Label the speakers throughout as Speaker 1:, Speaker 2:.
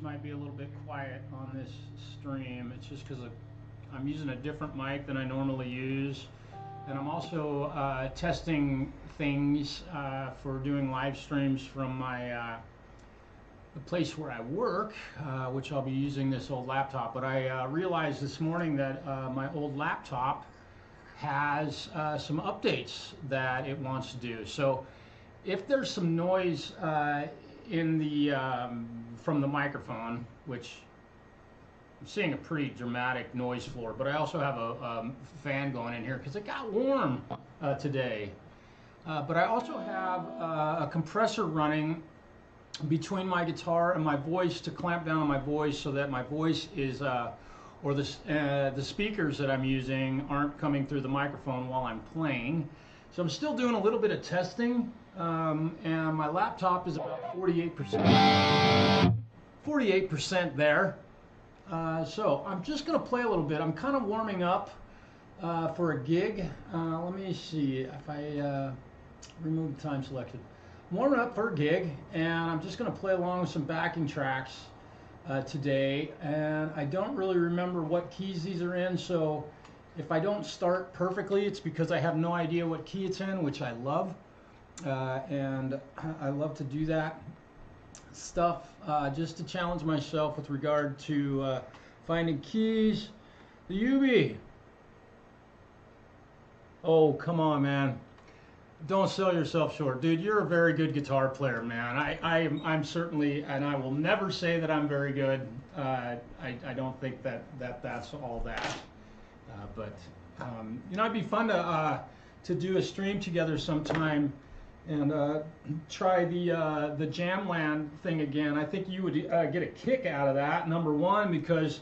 Speaker 1: might be a little bit quiet on this stream. It's just because I'm using a different mic than I normally use, and I'm also testing things for doing live streams from my the place where I work, which I'll be using this old laptop. But I realized this morning that my old laptop has some updates that it wants to do. So if there's some noise in the from the microphone, which I'm seeing a pretty dramatic noise floor, but I also have a fan going in here because it got warm today. But I also have a compressor running between my guitar and my voice to clamp down on my voice so that my voice is, or the speakers that I'm using aren't coming through the microphone while I'm playing. So I'm still doing a little bit of testing, and my laptop is about 48% there. So I'm just going to play a little bit. I'm kind of warming up for a gig. Let me see if I remove the time selected. I'm warming up for a gig, and I'm just going to play along with some backing tracks today. And I don't really remember what keys these are in, so if I don't start perfectly, it's because I have no idea what key it's in, which I love. And I love to do that stuff just to challenge myself with regard to finding keys. TheUbie. Oh, come on, man. Don't sell yourself short. Dude, you're a very good guitar player, man. I'm certainly, and I will never say that I'm very good. I don't think that's all that. But you know, it'd be fun to do a stream together sometime and try the Jamland thing again. I think you would get a kick out of that. Number one, because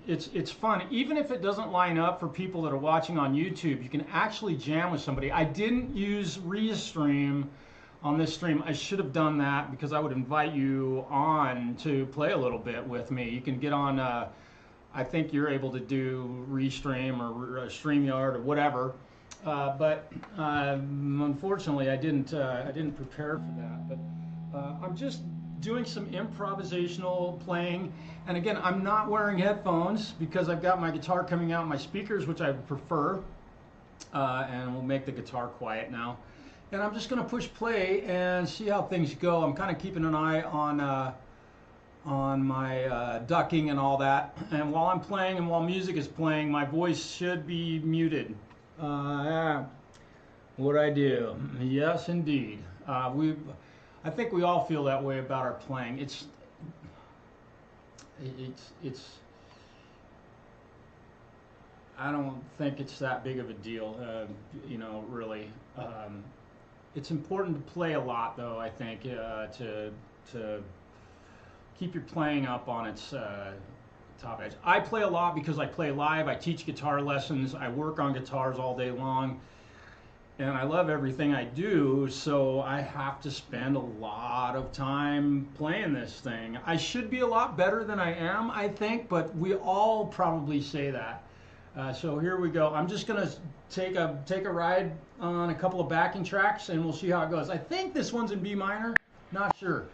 Speaker 1: it's fun. Even if it doesn't line up for people that are watching on YouTube, you can actually jam with somebody. I didn't use Restream on this stream. I should have done that because I would invite you on to play a little bit with me. You can get on, I think you're able to do Restream or StreamYard or whatever. But unfortunately, I didn't prepare for that. But I'm just doing some improvisational playing, and again, I'm not wearing headphones because I've got my guitar coming out my speakers, which I prefer, and we'll make the guitar quiet now. And I'm just going to push play and see how things go. I'm kind of keeping an eye on my ducking and all that. And while I'm playing and while music is playing, my voice should be muted. What I do? Yes, indeed. I think we all feel that way about our playing. It's I don't think it's that big of a deal, you know, really. It's important to play a lot, though, I think, to keep your playing up on its top edge. I play a lot because I play live. I teach guitar lessons. I work on guitars all day long. And I love everything I do, so I have to spend a lot of time playing this thing. I should be a lot better than I am, I think, but we all probably say that. So here we go. I'm just going to take a ride on a couple of backing tracks, and we'll see how it goes. I think this one's in B minor. Not sure.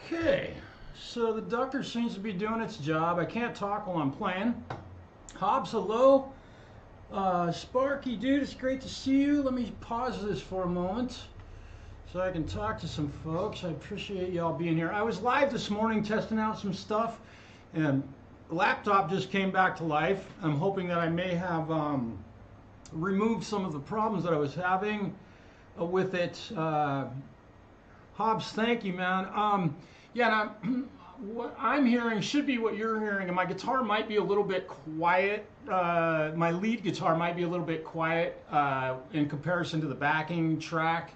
Speaker 1: Okay, so the ducker seems to be doing its job. I can't talk while I'm playing. Hobbs, hello. Sparky, dude, it's great to see you. Let me pause this for a moment so I can talk to some folks. I appreciate y'all being here. I was live this morning testing out some stuff, and the laptop just came back to life. I'm hoping that I may have removed some of the problems that I was having with it. Hobbs, thank you, man. Yeah, and what I'm hearing should be what you're hearing, and my guitar might be a little bit quiet. My lead guitar might be a little bit quiet in comparison to the backing track,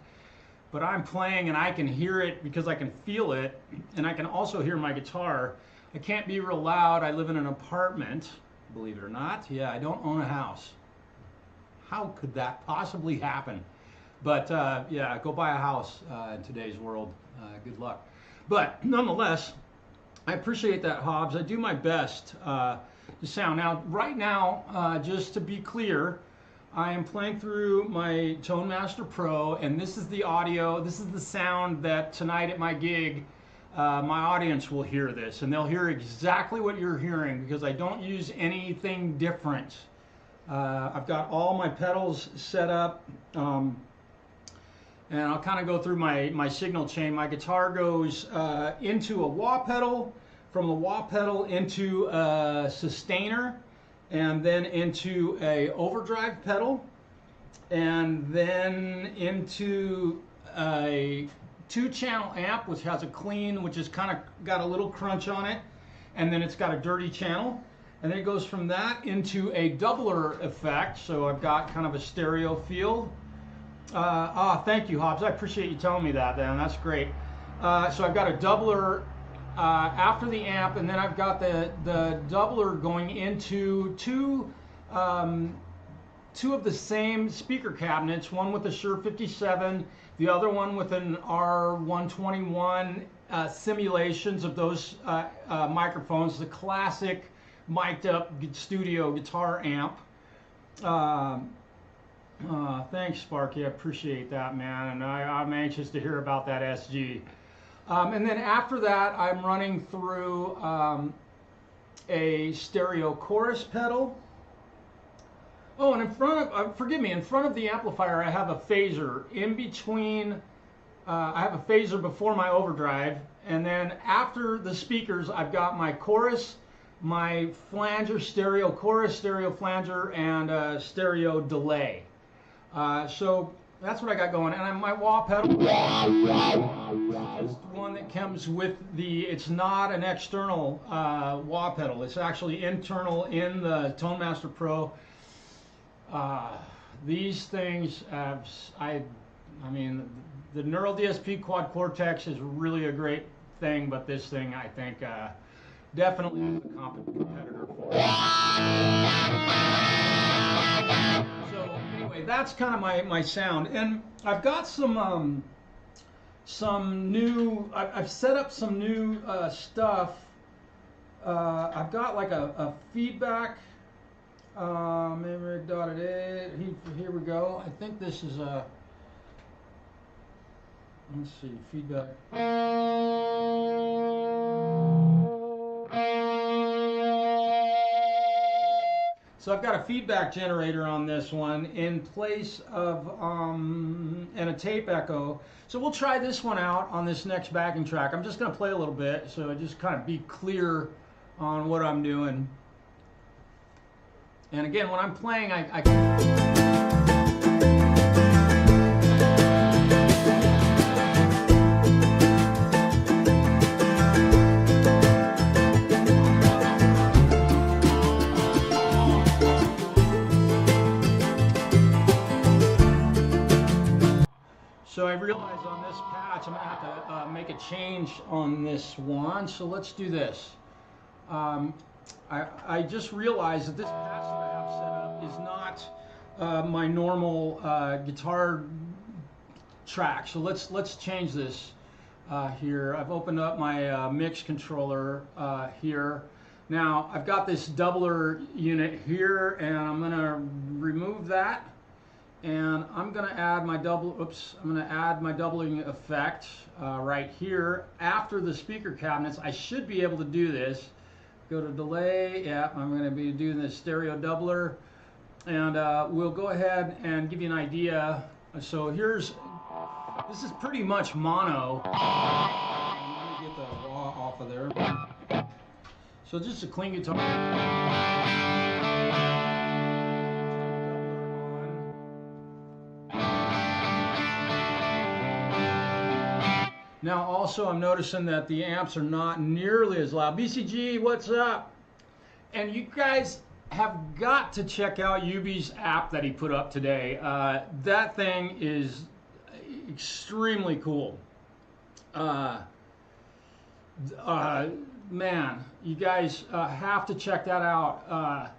Speaker 1: but I'm playing and I can hear it because I can feel it, and I can also hear my guitar. I can't be real loud. I live in an apartment, believe it or not. Yeah, I don't own a house. How could that possibly happen? But yeah, go buy a house in today's world. Good luck. But nonetheless, I appreciate that, Hobbs. I do my best to sound. Now, right now, just to be clear, I am playing through my Tone Master Pro, and this is the audio, this is the sound that tonight at my gig, my audience will hear this, and they'll hear exactly what you're hearing because I don't use anything different. I've got all my pedals set up, and I'll kind of go through my signal chain. My guitar goes into a wah pedal, from the wah pedal into a sustainer, and then into a overdrive pedal, and then into a 2-channel amp, which has a clean, which is kind of got a little crunch on it, and then it's got a dirty channel, and then it goes from that into a doubler effect. So I've got kind of a stereo field. Thank you, Hobbs. I appreciate you telling me that, Dan. That's great. So I've got a doubler after the amp, and then I've got the doubler going into two of the same speaker cabinets, one with a Shure 57, the other one with an R121 simulations of those microphones, the classic mic'd up studio guitar amp. Thanks, Sparky. I appreciate that, man, and I'm anxious to hear about that SG. And then after that, I'm running through a stereo chorus pedal. Oh, and in front of, forgive me, in front of the amplifier, I have a phaser. In between, I have a phaser before my overdrive, and then after the speakers, I've got my chorus, my flanger, stereo chorus, stereo flanger, and stereo delay. So that's what I got going. And my wah pedal is the one that comes with the, it's not an external wah pedal. It's actually internal in the Tone Master Pro. These things, I mean, the NeuralDSP Quad Cortex is really a great thing, but this thing, I think, definitely is a competitor for it. So anyway, that's kind of my sound, and I've got some new. I've set up some new stuff. I've got like a feedback. Maybe dotted it. Here we go. I think this is a. Let's see, feedback. So I've got a feedback generator on this one in place of and a tape echo. So we'll try this one out on this next backing track. I'm just going to play a little bit so I just kind of be clear on what I'm doing. And again, when I'm playing, I So I realize on this patch I'm going to have to make a change on this one. So let's do this. I just realized that this patch that I have set up is not my normal guitar track. So let's change this here. I've opened up my mix controller here. Now I've got this doubler unit here, and I'm going to remove that. and I'm gonna add my doubling effect right here after the speaker cabinets. I should be able to do this. Go to delay. Yeah, I'm gonna be doing the stereo doubler, and we'll go ahead and give you an idea. So this is pretty much mono. Let me get the raw off of there. So just a clean guitar. Now also I'm noticing that the amps are not nearly as loud. BCG, what's up? And you guys have got to check out TheUbie's app that he put up today. That thing is extremely cool. Man, you guys have to check that out.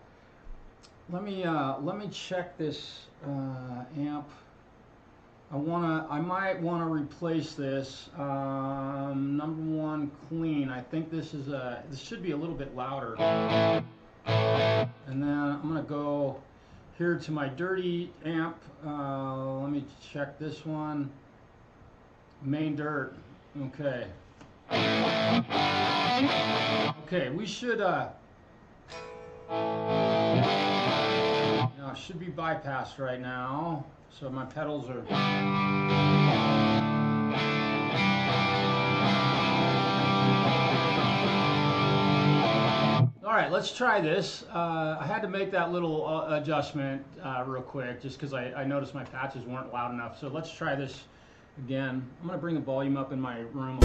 Speaker 1: Let me check this amp. I might want to replace this. Number one, clean. I think this should be a little bit louder. And then I'm gonna go here to my dirty amp. Let me check this one. Main dirt. Okay. Okay, we should now it should be bypassed right now. So my pedals are. All right, let's try this. I had to make that little adjustment real quick just because I noticed my patches weren't loud enough. So let's try this again. I'm going to bring the volume up in my room.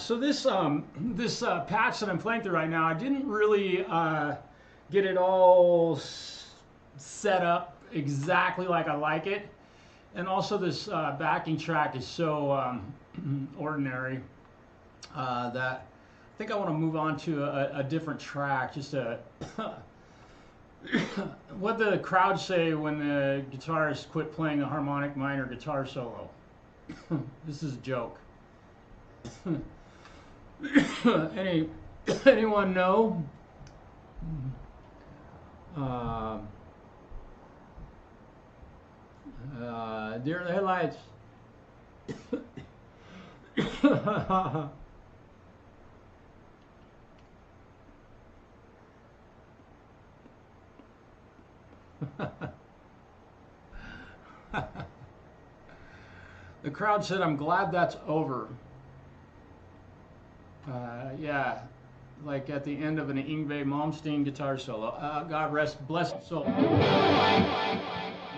Speaker 1: so this patch that I'm playing through right now, I didn't really get it all set up exactly like I like it, and also this backing track is so ordinary that I think I want to move on to a different track, just a what the crowd say when the guitarist quit playing a harmonic minor guitar solo. This is a joke. Anyone know? Deer in the headlights. The crowd said, "I'm glad that's over." Yeah, like at the end of an Yngwie Malmsteen guitar solo. God bless his soul. Lots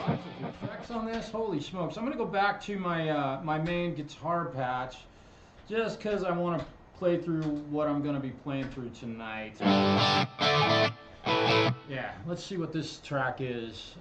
Speaker 1: of effects on this. Holy smokes! I'm gonna go back to my my main guitar patch, just because I want to play through what I'm gonna be playing through tonight. Yeah, let's see what this track is.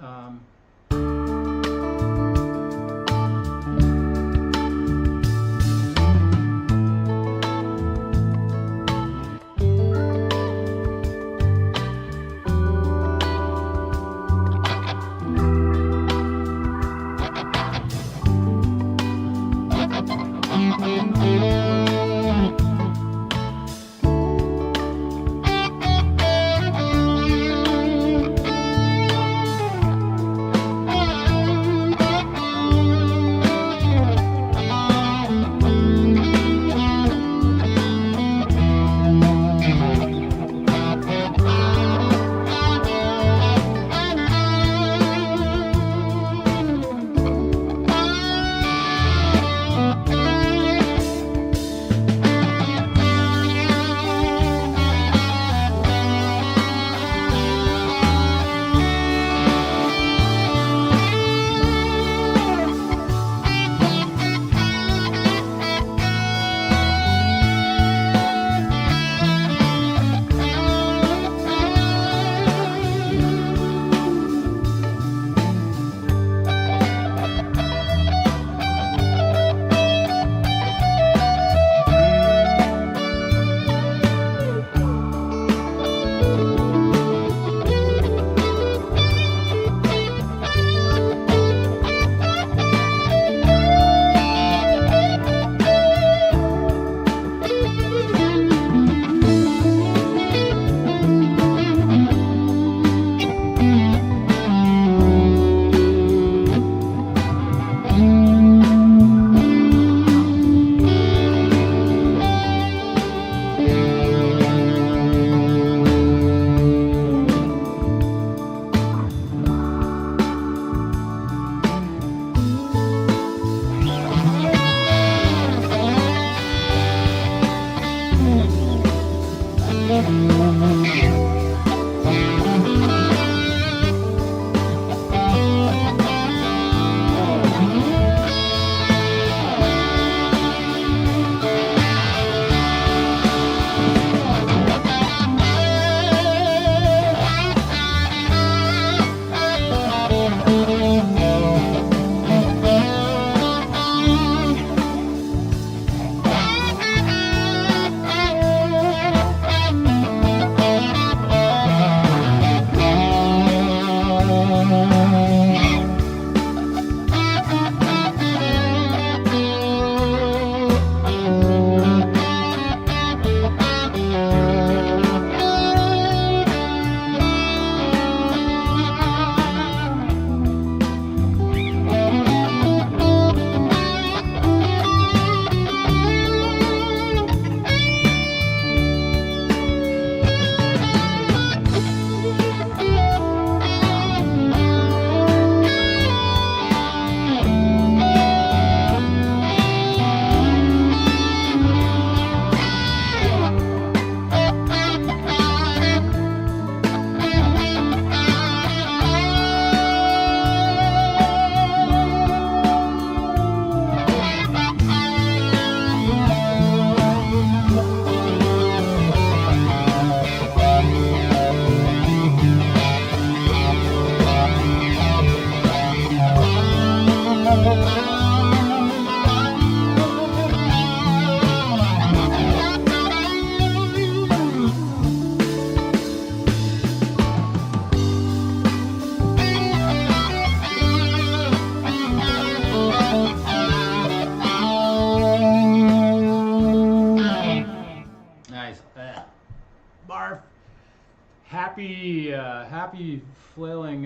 Speaker 1: happy flailing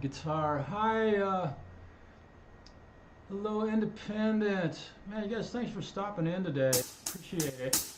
Speaker 1: guitar. Hi, hello, Independent. Man, you guys, thanks for stopping in today. Appreciate it.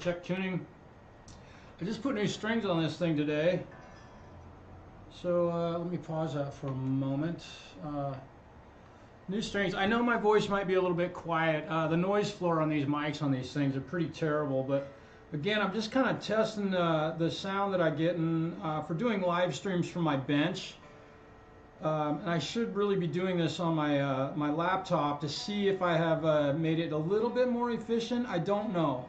Speaker 1: check tuning. I just put new strings on this thing today. So let me pause that for a moment. New strings. I know my voice might be a little bit quiet. The noise floor on these mics on these things are pretty terrible, but again, I'm just kind of testing the sound that I get for doing live streams from my bench. And I should really be doing this on my my laptop to see if I have made it a little bit more efficient. I don't know.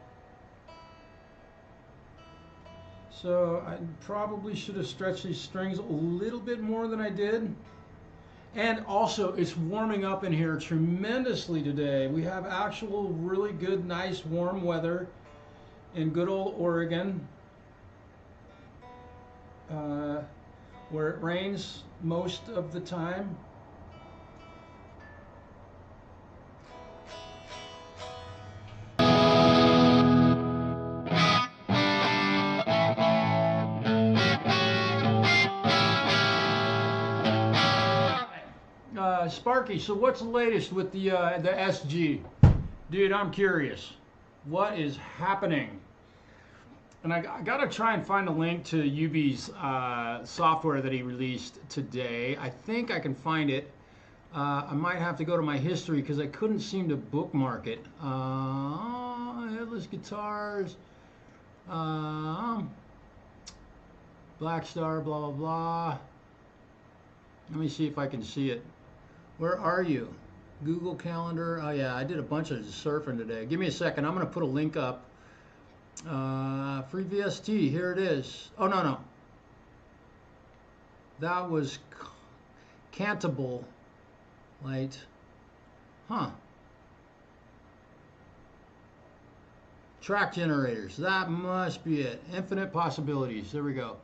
Speaker 1: So I probably should have stretched these strings a little bit more than I did. And also, it's warming up in here tremendously today. We have actual really good, nice, warm weather in good old Oregon, where it rains most of the time. Sparky, so what's the latest with the SG? Dude, I'm curious. What is happening? And I gotta try and find a link to TheUbie's software that he released today. I think I can find it. I might have to go to my history because I couldn't seem to bookmark it. Headless guitars, Blackstar, blah blah blah. Let me see if I can see it. Where are you? Google Calendar. Oh yeah, I did a bunch of surfing today. Give me a second. I'm gonna put a link up. Free VST. Here it is. Oh no. That was Cantable Light. Huh. Track generators. That must be it. Infinite possibilities. There we go.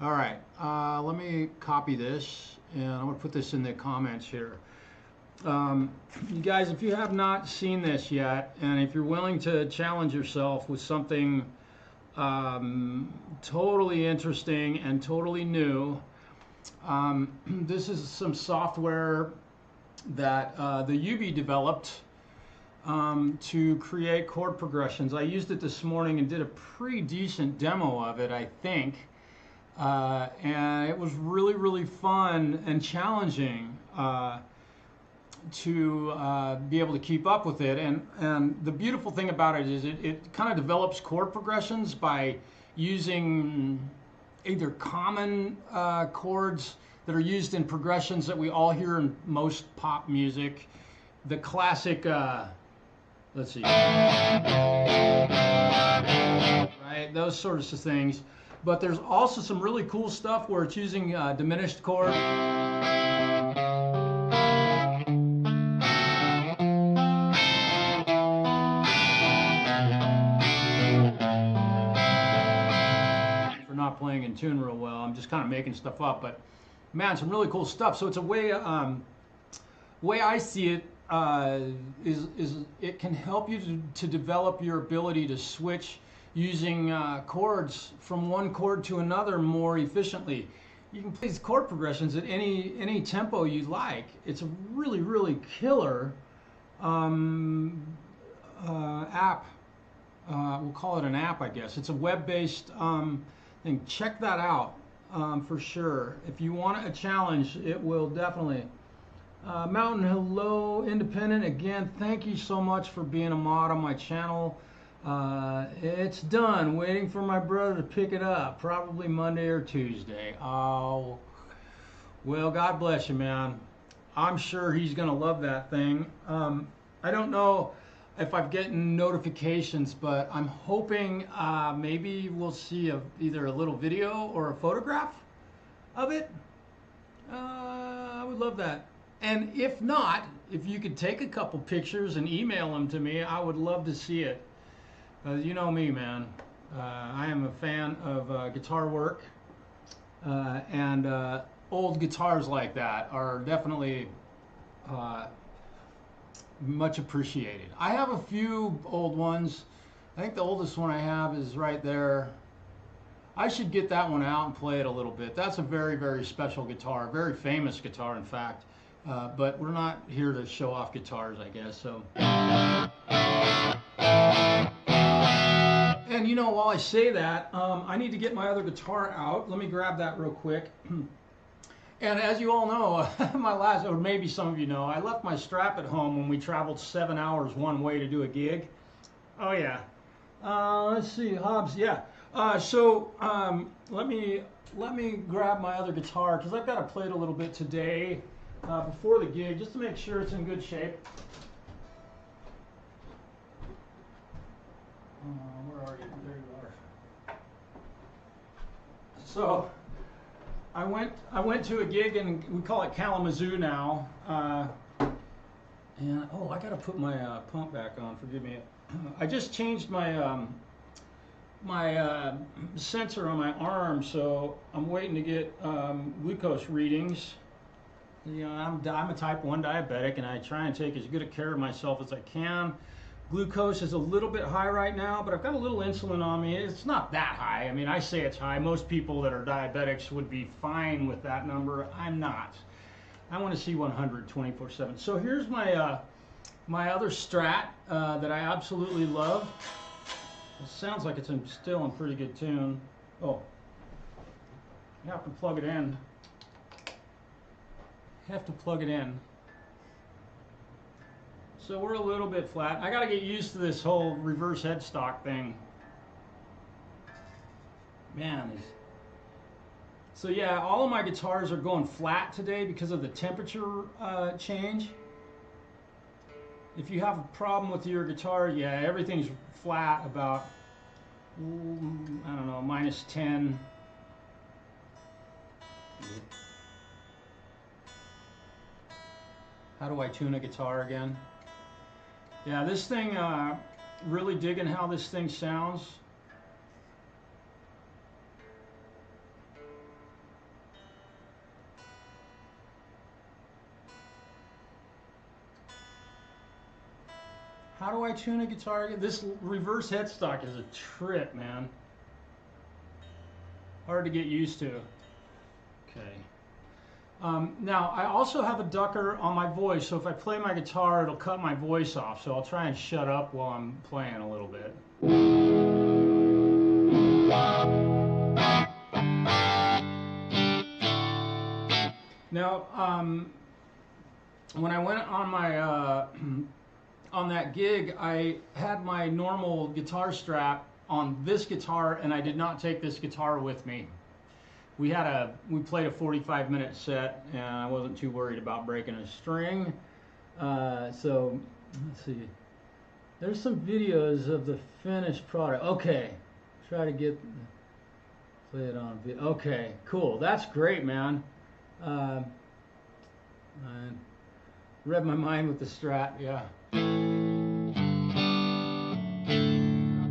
Speaker 1: All right. Let me copy this, and I'm gonna put this in the comments here. You guys, if you have not seen this yet, and if you're willing to challenge yourself with something totally interesting and totally new, this is some software that TheUbie developed to create chord progressions. I used it this morning and did a pretty decent demo of it, I think. And it was really, really fun and challenging to be able to keep up with it. And the beautiful thing about it is it kind of develops chord progressions by using either common chords that are used in progressions that we all hear in most pop music. The classic, let's see, right? Those sorts of things. But there's also some really cool stuff where it's using diminished chord. For not playing in tune real well, I'm just kind of making stuff up. But man, some really cool stuff. So it's a way, way I see it is it can help you to develop your ability to switch using chords from one chord to another more efficiently. You can play these chord progressions at any tempo you like. It's a really, really killer app. We'll call it an app, I guess. It's a web-based thing. Check that out for sure. If you want a challenge, it will definitely. Mountain, hello, Independent. Again, thank you so much for being a mod on my channel. It's done. Waiting for my brother to pick it up. Probably Monday or Tuesday. Oh, well, God bless you, man. I'm sure he's going to love that thing. I don't know if I'm getting notifications, but I'm hoping maybe we'll see either a little video or a photograph of it. I would love that. And if not, if you could take a couple pictures and email them to me, I would love to see it. You know me, man. I am a fan of guitar work, and old guitars like that are definitely much appreciated. I have a few old ones. I think the oldest one I have is right there. I should get that one out and play it a little bit. That's a very, very special guitar, very famous guitar, in fact. But we're not here to show off guitars, I guess, so. All right, And you know, while I say that, I need to get my other guitar out. Let me grab that real quick. And as you all know, my last, or maybe some of you know, I left my strap at home when we traveled 7 hours one way to do a gig. Oh yeah. Let's see, Hobbs. Yeah. Let me grab my other guitar because I've got to play it a little bit today before the gig just to make sure it's in good shape. Where are you? There you are. So I went to a gig, and we call it Kalamazoo now. And oh, I gotta put my pump back on. Forgive me. I just changed my sensor on my arm, so I'm waiting to get glucose readings. You know, I'm a type 1 diabetic, and I try and take as good a care of myself as I can. Glucose is a little bit high right now, but I've got a little insulin on me. It's not that high. I mean, I say it's high. Most people that are diabetics would be fine with that number. I'm not. I want to see 100 24/7. So here's my my other Strat that I absolutely love. It sounds like it's still in pretty good tune. Oh, you have to plug it in. You have to plug it in. So we're a little bit flat. I got to get used to this whole reverse headstock thing. Man. So yeah, all of my guitars are going flat today because of the temperature change. If you have a problem with your guitar, yeah, everything's flat about, I don't know, -10. How do I tune a guitar again? Yeah, this thing, really digging how this thing sounds. How do I tune a guitar again? This reverse headstock is a trip, man. Hard to get used to. Okay. Now, I also have a ducker on my voice, so if I play my guitar, it'll cut my voice off. So I'll try and shut up while I'm playing a little bit. Now, when I went on my on that gig, I had my normal guitar strap on this guitar, and I did not take this guitar with me. We played a 45-minute set, and I wasn't too worried about breaking a string. So let's see. There's some videos of the finished product. Okay, try to play it on video. Okay, cool. That's great, man. I read my mind with the Strat. Yeah. I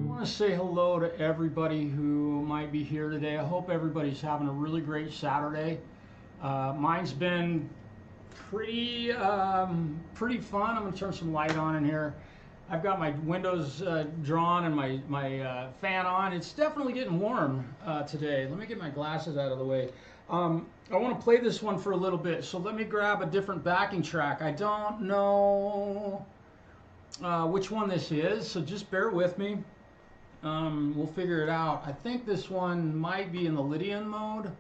Speaker 1: want to say hello to everybody who might be here today. I hope everybody's having a really great Saturday. Mine's been pretty fun. I'm going to turn some light on in here. I've got my windows drawn and my fan on. It's definitely getting warm today. Let me get my glasses out of the way. I want to play this one for a little bit, so let me grab a different backing track. I don't know which one this is, so just bear with me. We'll figure it out. I think this one might be in the Lydian mode,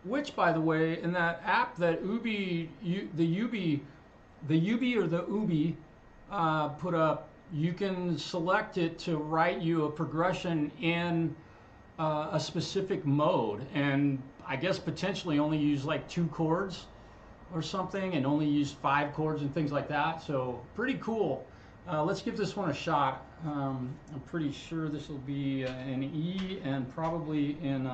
Speaker 1: which, by the way, in that app that the UBie put up, you can select it to write you a progression in a specific mode, and I guess potentially only use like 2 chords or something, and only use 5 chords and things like that. So pretty cool. Let's give this one a shot. I'm pretty sure this will be an E and probably in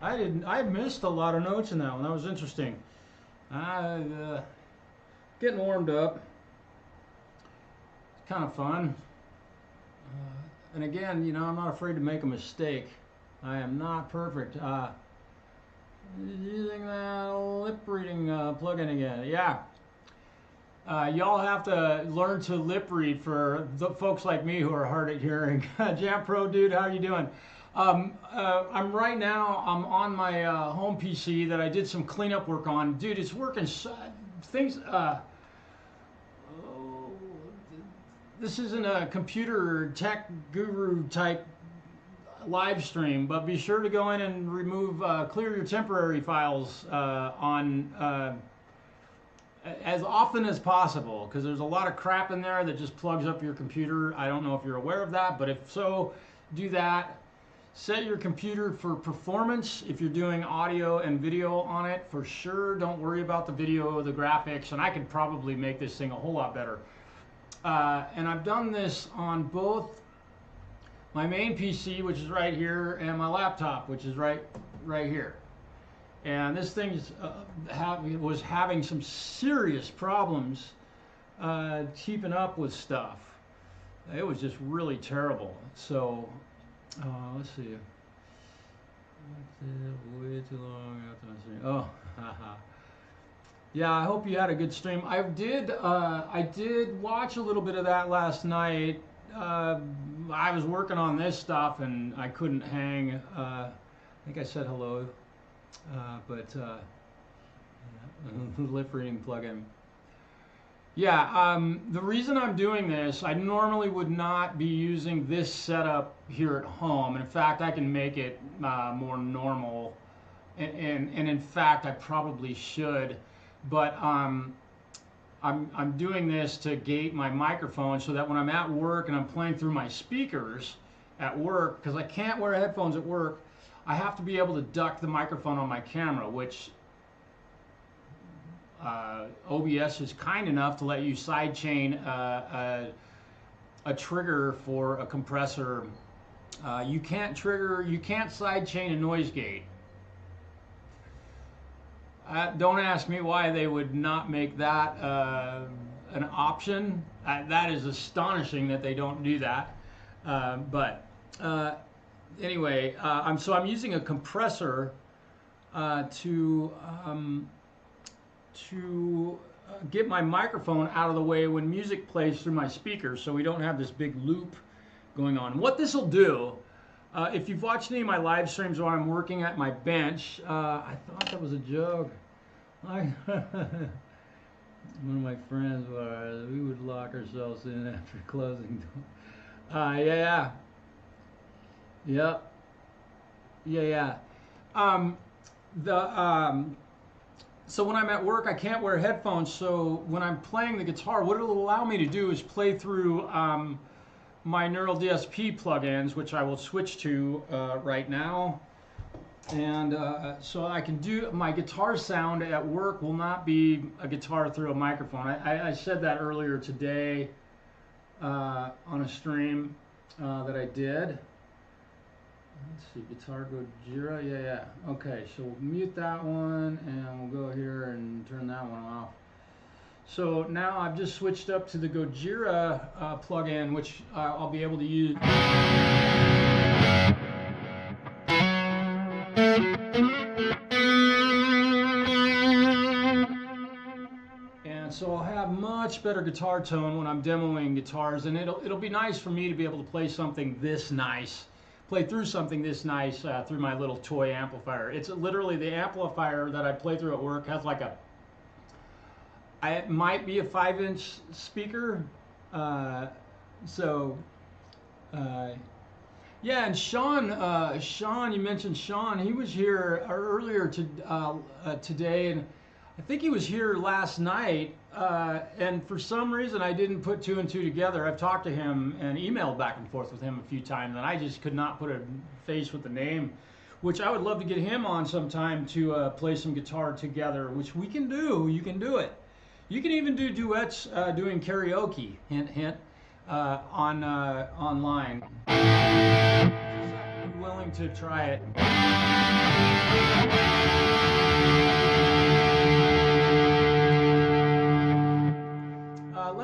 Speaker 1: I missed a lot of notes in that one. That was interesting. Getting warmed up. Kind of fun. And again, you know, I'm not afraid to make a mistake. I am not perfect. Using that lip reading plugin again. Yeah. Y'all have to learn to lip read for the folks like me who are hard at hearing. Jampro dude, how you doing? I'm right now, I'm on my home PC that I did some cleanup work on. Dude, it's working. Things, this isn't a computer tech guru type live stream, but be sure to go in and remove, clear your temporary files as often as possible, because there's a lot of crap in there that just plugs up your computer. I don't know if you're aware of that, but if so, do that. Set your computer for performance if you're doing audio and video on it, for sure. Don't worry about the video, the graphics, and I could probably make this thing a whole lot better. And I've done this on both my main PC, which is right here, and my laptop, which is right here. And this thing was having some serious problems keeping up with stuff. It was just really terrible. So let's see. Way too long after my stream. Oh, haha. Yeah, I hope you had a good stream. I did watch a little bit of that last night. I was working on this stuff and I couldn't hang. I think I said hello, lip reading plugin. Yeah, the reason I'm doing this, I normally would not be using this setup here at home. And in fact, I can make it more normal. And in fact, I probably should. But I'm doing this to gate my microphone so that when I'm at work and I'm playing through my speakers at work, because I can't wear headphones at work, I have to be able to duck the microphone on my camera, which OBS is kind enough to let you sidechain a trigger for a compressor. You can't sidechain a noise gate. Don't ask me why they would not make that an option. That is astonishing that they don't do that. Anyway, so I'm using a compressor to get my microphone out of the way when music plays through my speakers, so we don't have this big loop going on. What this will do, if you've watched any of my live streams where I'm working at my bench, I thought that was a joke. One of my friends was, we would lock ourselves in after closing. Yeah. Yep. Yeah. So when I'm at work, I can't wear headphones. So when I'm playing the guitar, what it'll allow me to do is play through my NeuralDSP plugins, which I will switch to right now. And so I can do my guitar sound at work will not be a guitar through a microphone. I said that earlier today on a stream that I did. Let's see, guitar Gojira, yeah. Okay, so we'll mute that one and we'll go here and turn that one off. So now I've just switched up to the Gojira plugin, which I'll be able to use. And so I'll have much better guitar tone when I'm demoing guitars, and it'll be nice for me to be able to play something this nice. Play through something this nice through my little toy amplifier. It's literally the amplifier that I play through at work has like it might be a 5-inch speaker. Yeah, and Sean, you mentioned Sean. He was here earlier today, and I think he was here last night. And for some reason, I didn't put 2 and 2 together. I've talked to him and emailed back and forth with him a few times, and I just could not put a face with the name, which I would love to get him on sometime to play some guitar together, which we can do. You can do it. You can even do duets doing karaoke, hint, hint, online. Just have to be willing to try it.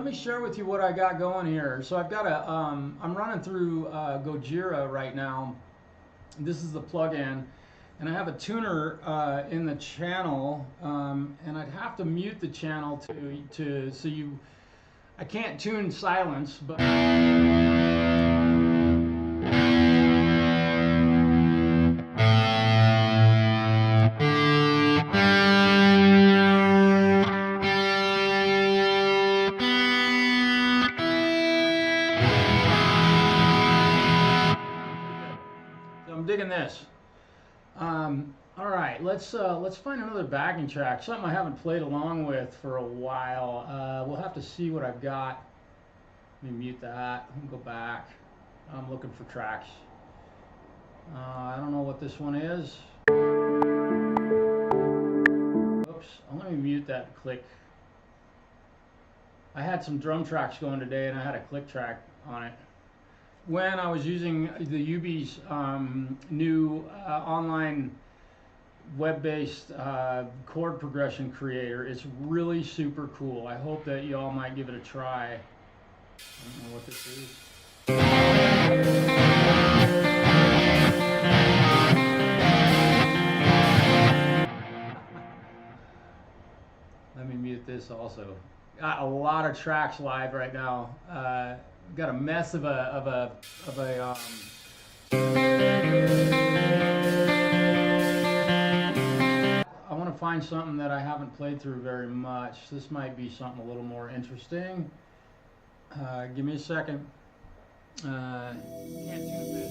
Speaker 1: me share with you what I got going here. So I've got a, I'm running through Gojira right now. This is the plug-in, and I have a tuner in the channel, and I'd have to mute the channel so you, I can't tune silence, but. Digging this. All right, let's find another backing track, something I haven't played along with for a while. We'll have to see what I've got. Let me mute that. I'll go back. I'm looking for tracks. I don't know what this one is. Oops. Let me mute that click. I had some drum tracks going today, and I had a click track on it. When I was using TheUbie's new online web-based chord progression creator, it's really super cool. I hope that you all might give it a try. I don't know what this is. Let me mute this also. Got a lot of tracks live right now. Got a mess of a I want to find something that I haven't played through very much. This might be something a little more interesting. Give me a second. Can't tune this.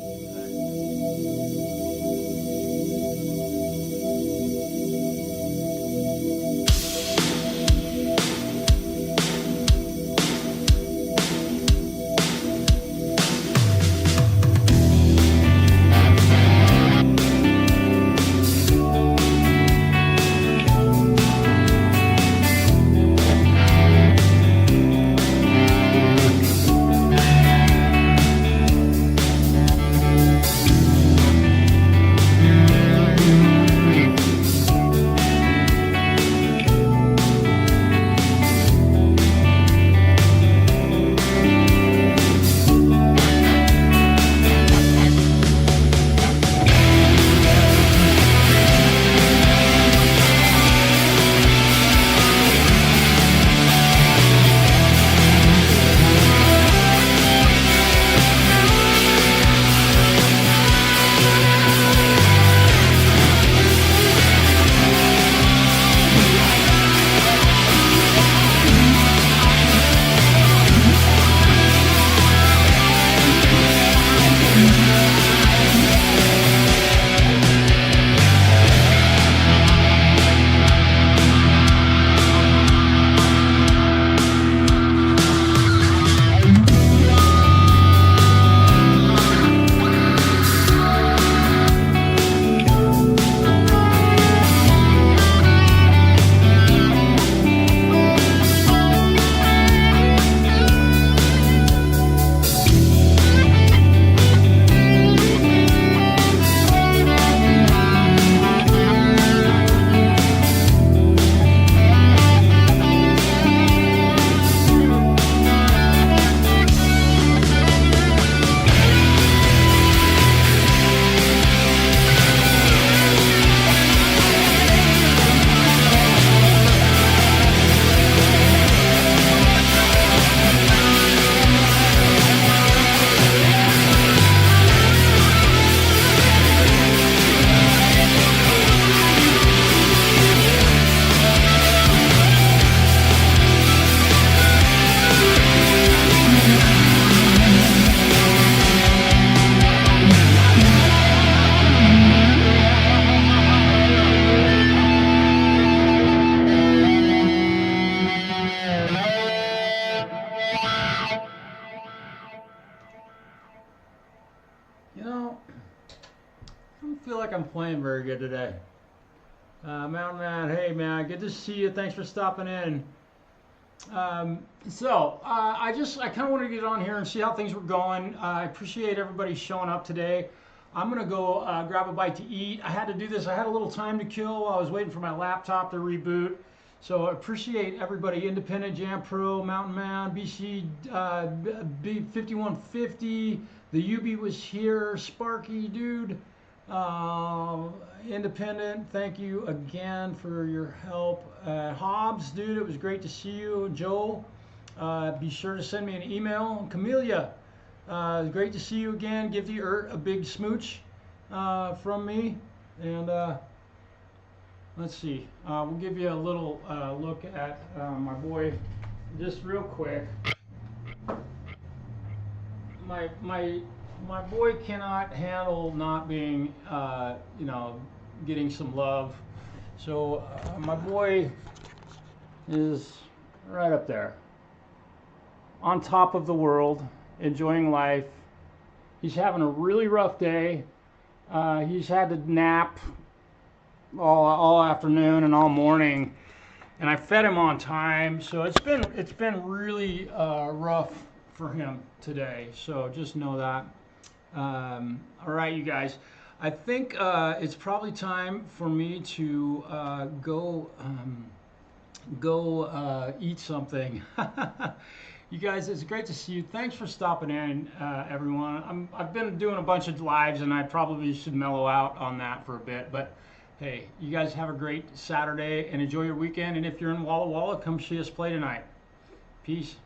Speaker 1: I'm playing very good today. Mountain Man, hey man, good to see you. Thanks for stopping in. I kind of wanted to get on here and see how things were going. I appreciate everybody showing up today. I'm gonna go grab a bite to eat. I had to do this. I had a little time to kill while I was waiting for my laptop to reboot. So I appreciate everybody, Independent, Jam Pro, Mountain Man, BC, B5150, TheUbie was here, Sparky, dude, Independent, thank you again for your help. Hobbs, dude, it was great to see you. Joel, be sure to send me an email. Camellia, great to see you again. Give the a big smooch from me. And let's see, we'll give you a little look at my boy, just real quick. My boy cannot handle not being, you know, getting some love. So my boy is right up there, on top of the world, enjoying life. He's having a really rough day. He's had to nap all afternoon and all morning, and I fed him on time, so it's been really rough for him today. So just know that. All right, you guys. I think it's probably time for me to go eat something. You guys, it's great to see you. Thanks for stopping in, everyone. I've been doing a bunch of lives, and I probably should mellow out on that for a bit. But hey, you guys have a great Saturday and enjoy your weekend. And if you're in Walla Walla, come see us play tonight. Peace.